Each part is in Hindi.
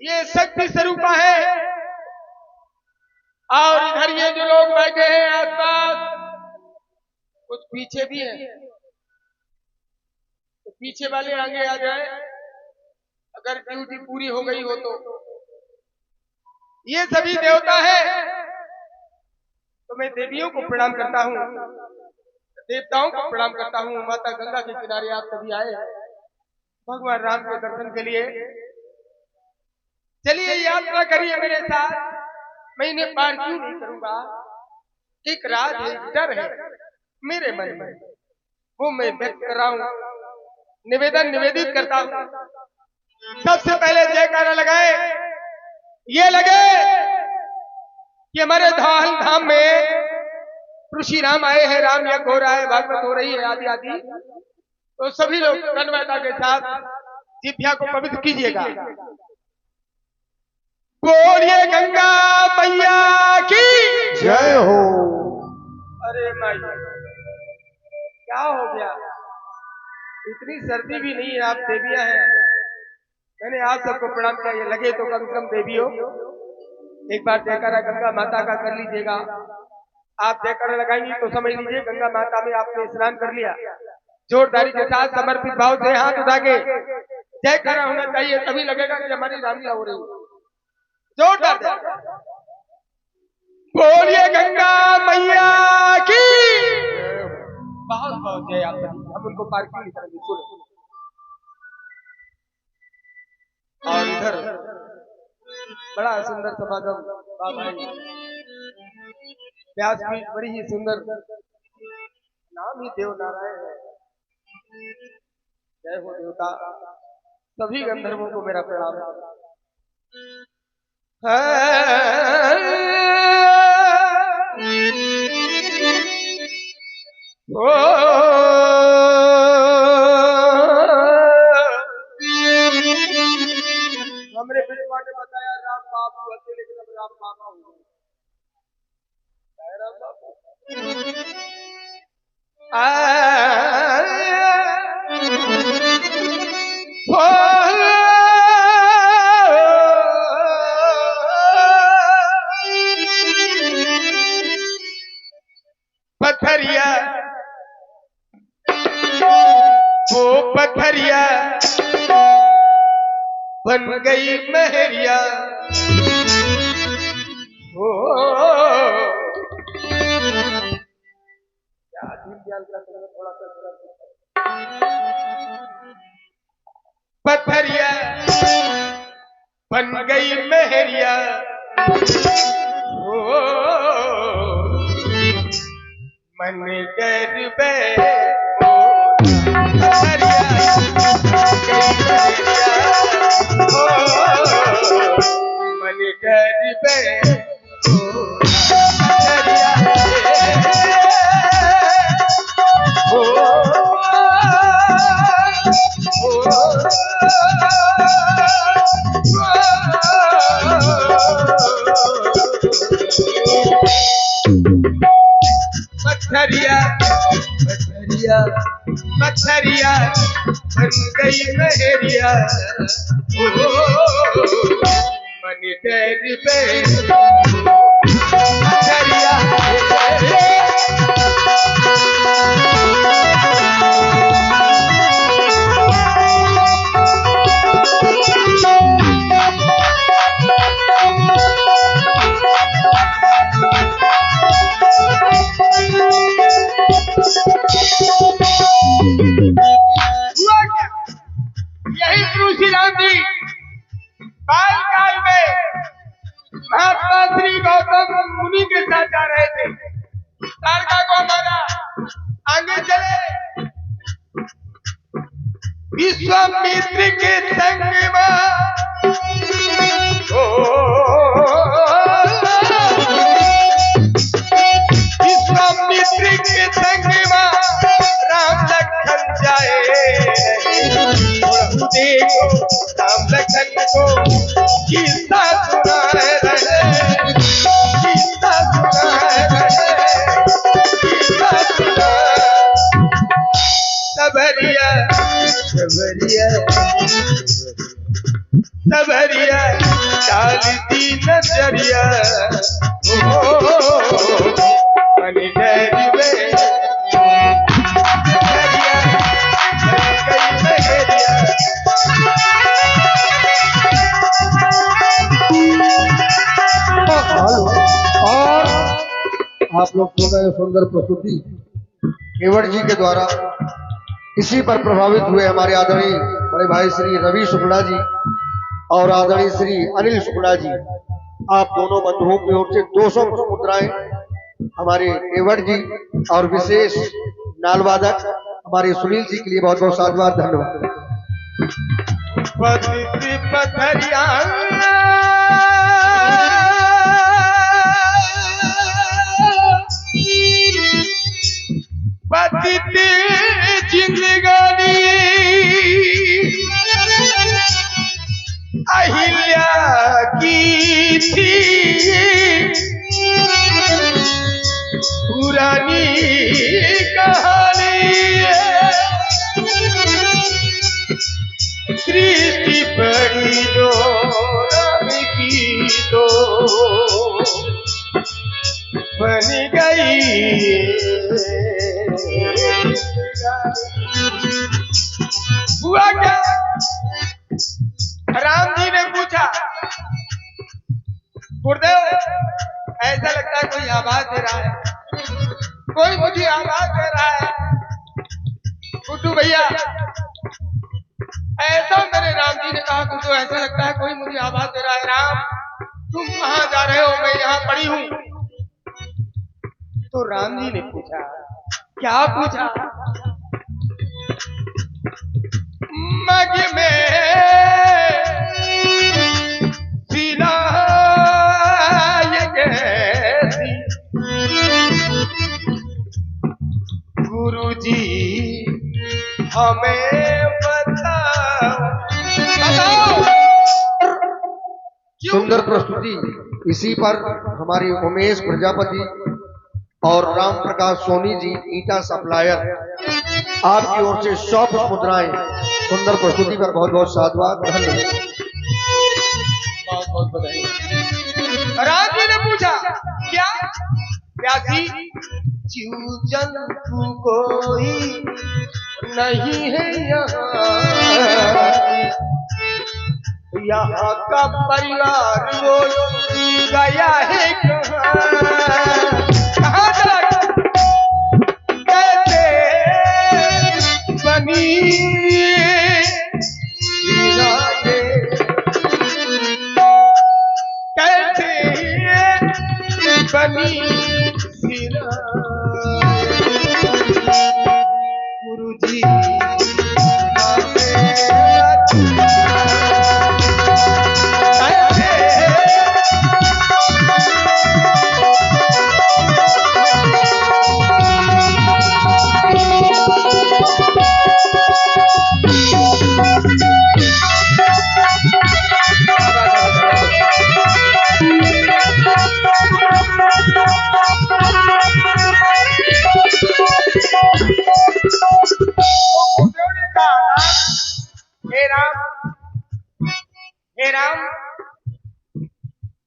ये शक्ति स्वरूपा है। और इधर ये जो लोग बैठे हैं आसपास, कुछ पीछे भी हैं, तो पीछे वाले आगे आ जाए अगर ड्यूटी पूरी हो गई हो तो। ये सभी देवता है, तो मैं देवियों को प्रणाम करता हूँ, देवताओं को प्रणाम करता हूँ। माता गंगा के किनारे आप सभी आए हैं भगवान राम के दर्शन के लिए। चलिए यात्रा करिए मेरे साथ। मैं इन्हें पार क्यों नहीं करूंगा? एक राज है, डर है मेरे मन में, वो मैं व्यक्त कर रहा हूँ, निवेदित करता हूँ। सबसे पहले जयकारा लगाए, ये लगे कि हमारे धाम में ऋषि राम आए हैं, राम यज्ञ हो रहा है, भागवत हो रही है, आदि आदि। तो सभी लोग तन्मयता के साथ जिह्वा को पवित्र कीजिएगा। बोलिए गंगा मैया की जय हो। अरे माई, क्या हो गया? इतनी सर्दी भी नहीं है, आप देवियां हैं। मैंने आप सबको प्रणाम किया, ये लगे तो कम से कम देवियों एक बार जयकारा गंगा माता का कर लीजिएगा। आप जयकारा लगाएंगी तो समझ लीजिए गंगा माता में आपने स्नान कर लिया। जोरदारी के साथ समर्पित भाव से हाथ उठा के जयकारा होना चाहिए, तभी लगेगा कि हमारी रामलीला हो रही है। जोरदार बोलिए गंगा मैया की बहुत बहुत जय। आप हम उनको पार क्यों नहीं करेंगे? सुनो। और इधर बड़ा सुंदर समागम, बाबा व्यासपीठ बड़ी ही सुंदर, नाम ही देव नारायण है। जय हो देवता। सभी गंधर्वों को मेरा प्रणाम हमरे पिछवा ने बताया राम बाबू हथे, लेकिन अब राम बाबा हो गए। राम बाबू पथरिया, वो पथरिया बन गई महरिया। हो क्या दीनदयाल का थोड़ा सा पथरिया बन गई महरिया। हो मन कर बे पथरिया गई महरिया। हो मन कर बे पथरिया। पथरिया पथरिया पथरिया बन गई महरिया। मन डर पे पथरिया। यही ऋषि राम जी बाल काल में महात्मा श्री गौतम मुनि के साथ जा रहे थे। तारका को मारा, आगे चले विश्वामित्र के संग में। विश्वामित्र के संग में राम लखन जाए। देखो राम लखन को किस्सा सुनाए रहे, किस्सा सुनाए रहे, किस्सा सुनाए। सबरिया सबरिया डालती नजरिया मन गई और आप लोग सुन रहे सुंदर प्रस्तुति केवट जी के द्वारा इसी पर प्रभावित हुए हमारे आदरणीय बड़े भाई श्री रवि शुक्ला जी और आदरणीय श्री अनिल शुक्ला जी, आप दोनों बंधुओं की ओर से 200 मुद्राएं हमारे केवट जी और विशेष नालवादक हमारे सुनील जी के लिए बहुत बहुत साधुवाद, धन्यवाद। जिंदगानी अहिल्या की थी पुरानी कहानी, सृष्टि बड़ी जो रब की तो बन गई। हुआ क्या? राम जी ने पूछा, गुरुदेव ऐसा लगता है कोई आवाज दे रहा है, कोई मुझे आवाज दे रहा है। गुड्डू भैया, ऐसा मेरे राम जी ने कहा, गुड्डू ऐसा लगता है कोई मुझे आवाज दे रहा है। राम तुम कहाँ जा रहे हो? मैं यहाँ पड़ी हूँ। तो राम जी ने पूछा, क्या पूछा? मग में सिला कैसी गुरुजी हमें बताओ। सुंदर प्रस्तुति इसी पर हमारी उमेश प्रजापति और राम प्रकाश सोनी जी ईटा सप्लायर, आपकी ओर से 100 मुद्राएं सुंदर प्रस्तुति पर बहुत बहुत साधुवाद, धन्यवाद। बहुत बहुत बधाई। राम जी ने पूछा, क्या प्यासी जीव जंतु कोई नहीं है यहाँ का परिवार वो गया है कहाँ चला कैसे बनी बनी गुरुजी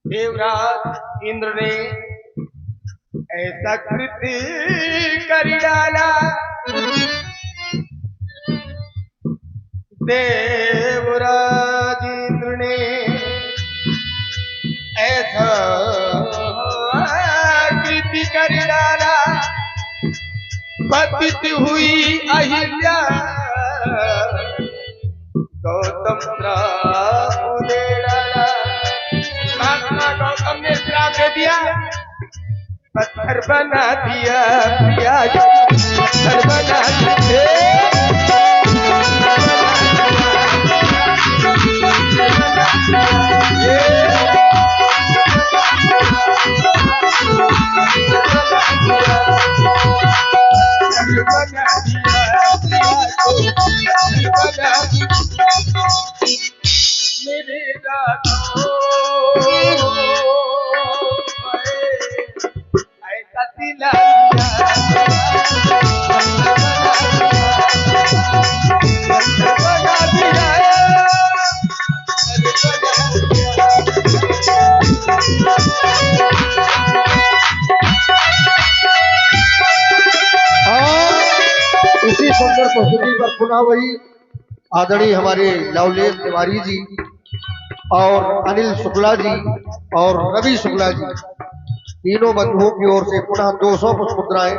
देवराज इंद्र ने ऐसा कृत्य कर डाला। देवराज इंद्र ने ऐसा कृत्य कर डाला। पतित हुई अहिल्या गौतम श्राप दे डाला। महात्मा गौतम ने श्राप दे दिया, पत्थर बना दिया प्रिया, पत्थर बना मेरे ऐसा दिला पुनः वही आदरणीय हमारे लवलेश तिवारी जी और अनिल शुक्ला जी और रवि शुक्ला जी, तीनों बंधुओं की ओर से पुनः 200 पुष्प मुद्राएं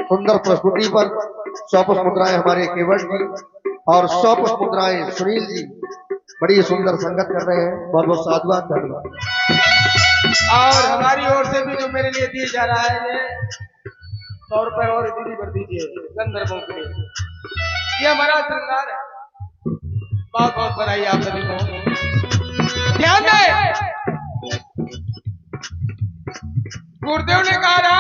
सुंदर प्रस्तुति पर। 100 पुष्प मुद्राएं हमारे केवट जी और 100 पुष्प मुद्राएं सुनील जी बड़ी सुंदर संगत कर रहे हैं। बहुत बहुत साधुवाद, धन्यवाद। और हमारी ओर से भी जो मेरे लिए दिया जा रहा है ये 100 रुपए और दीदी कर दीजिए गंधर्वों के लिए, ये हमारा श्रृंगार है। बहुत बहुत बधाई आप सभी को। ध्यान दें, गुरुदेव ने कहा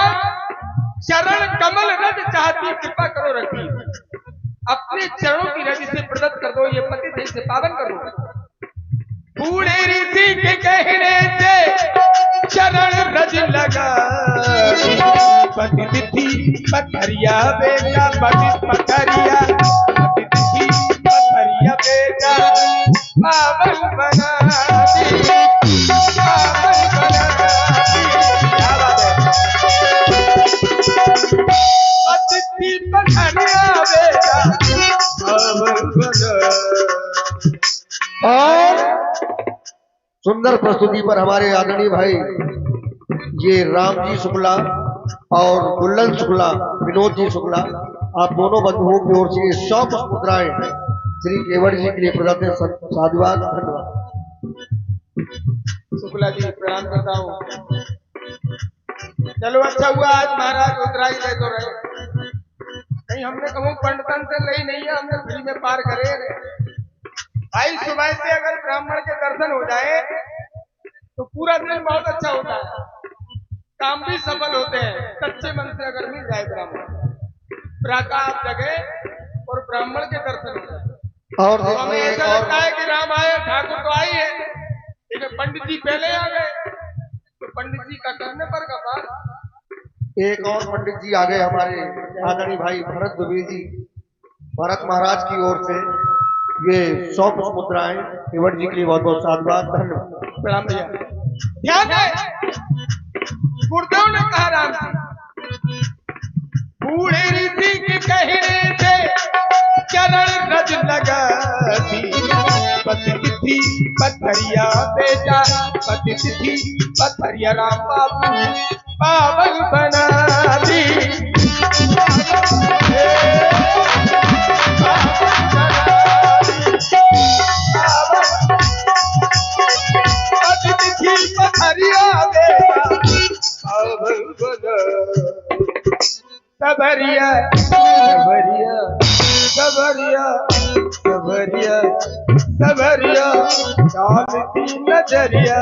चरण कमल रज चाहती कृपा करो रखी, अपने चरणों की रज से प्रदत्त कर दो, ये पति थे से पावन कर दो। बूढ़े ऋषि के कहने से चरण रज लगा, पति तिथि पथरिया बेटा, पति पथरिया पति तिथि पथरिया बेटा, पावन बना दी, पावन बना दी। क्या बात है, पति पथरिया बेटा पावन बना। और सुंदर प्रस्तुति पर हमारे आदरणीय भाई ये राम जी शुक्ला और गुल्लन शुक्ला, विनोद जी शुक्ला, आप दोनों बंधुओं की ओर से 100 पुष्प मुद्राएं श्री केवट जी के लिए प्रदत्त है। साधुवाद, धन्यवाद। शुक्ला जी प्रणाम करता हूँ। चलो अच्छा हुआ आज महाराज उतराई ले तो रहे, कहीं हमने कहूँ पंडितन से नहीं नहीं है, हमने फ्री में पार करे। भाई सुबह से अगर ब्राह्मण के दर्शन हो जाए तो पूरा दिन बहुत अच्छा होता है, काम भी सफल होते हैं। सच्चे मन से अगर मिल जाए ब्राह्मण, प्रातः जगे और ब्राह्मण के दर्शन हो जाए और तो हमें ऐसा लगता है कि राम आए, ठाकुर तो आई है, लेकिन पंडित जी पहले आ गए तो पंडित जी का करने पर कपाल। एक और पंडित जी आ गए हमारे आदरणीय भाई भरत दुबे जी, भरत महाराज की ओर से ये 100 पुष्प मुद्राएं केवट जी के लिए बहुत बहुत साधुवाद, धन्यवाद। प्रणाम भैया। ध्यान दें, गुरुदेव ने कहा राम जी बूढ़े ऋषि के कहने से चरण रज लगा, पति तिथि पथरिया बेटा, पति तिथि पथरिया राम बाबू पावन बना दी। सबरिया सबरिया सबरिया सबरिया सबरिया डालती नजरिया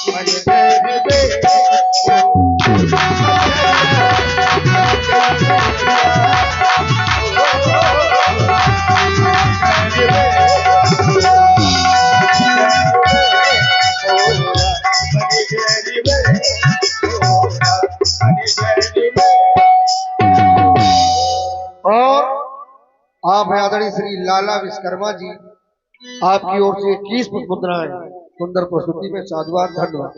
मन तेरे बे और आप हैं आदरणीय श्री लाला विश्वकर्मा जी, आपकी ओर से 21 पुष्प मुद्राएं सुंदर प्रस्तुति में। साधुवाद, धन्यवाद।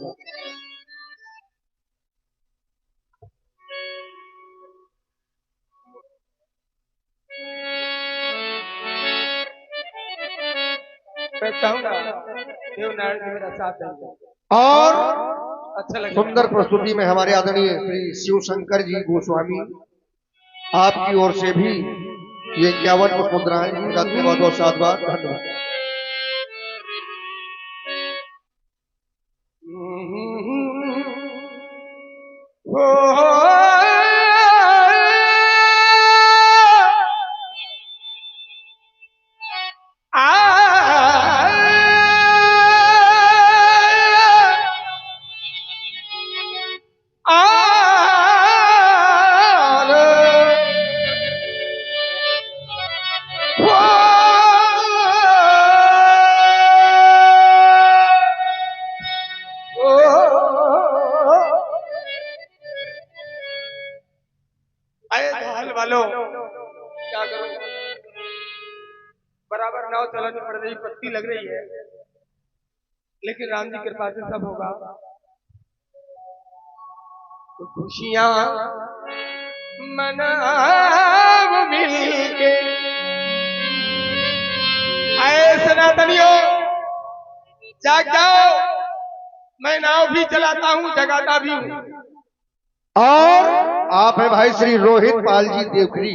मैं चाहूंगा देवनारायण जी मेरा साथ देंगे और अच्छा लगे। सुंदर प्रस्तुति में हमारे आदरणीय श्री शिव शंकर जी गोस्वामी, आपकी ओर से भी ये 51 पुष्प मुद्राएं बहुत बहुत साधुवाद, धन्यवाद। वालों क्या करूं, बराबर नाव चलानी पड़ रही, पत्ती लग रही है, लेकिन राम जी कृपा से सब होगा। तो खुशियां मनाव मिलके। आए सनातनियों, जाग जाओ, मैं नाव भी चलाता हूँ, जगाता भी हूँ। और आप है भाई श्री रोहित पाल जी देवगिरी,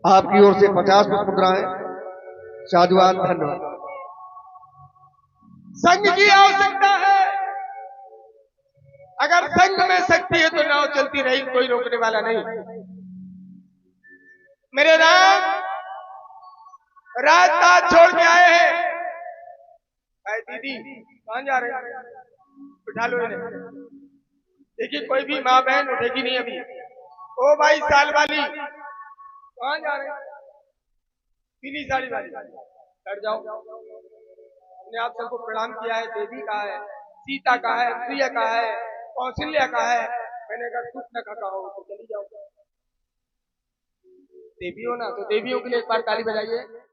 आपकी ओर से 50 पुष्प मुद्राएं। साधुवाद, धन्यवाद। संघ की आवश्यकता है। अगर संघ में शक्ति है तो नाव चलती रही, कोई रोकने वाला नहीं। मेरे राम रात रात छोड़ के आए हैं। अरे दीदी कहाँ जा रहे हैं? उठा लो इन्हें। देखिए कोई भी माँ बहन उठेगी नहीं अभी। ओ भाई साल वाली कहाँ जा रहे हैं? पीली साड़ी वाली बैठ जाओ। हमने आप सबको प्रणाम किया है। देवी का है, सीता का है, प्रिया का है, कौशल्या का है। मैंने कहा कुछ न कहा हो तो चली जाओ। देवी हो ना, तो देवियों के लिए एक बार ताली बजाइए।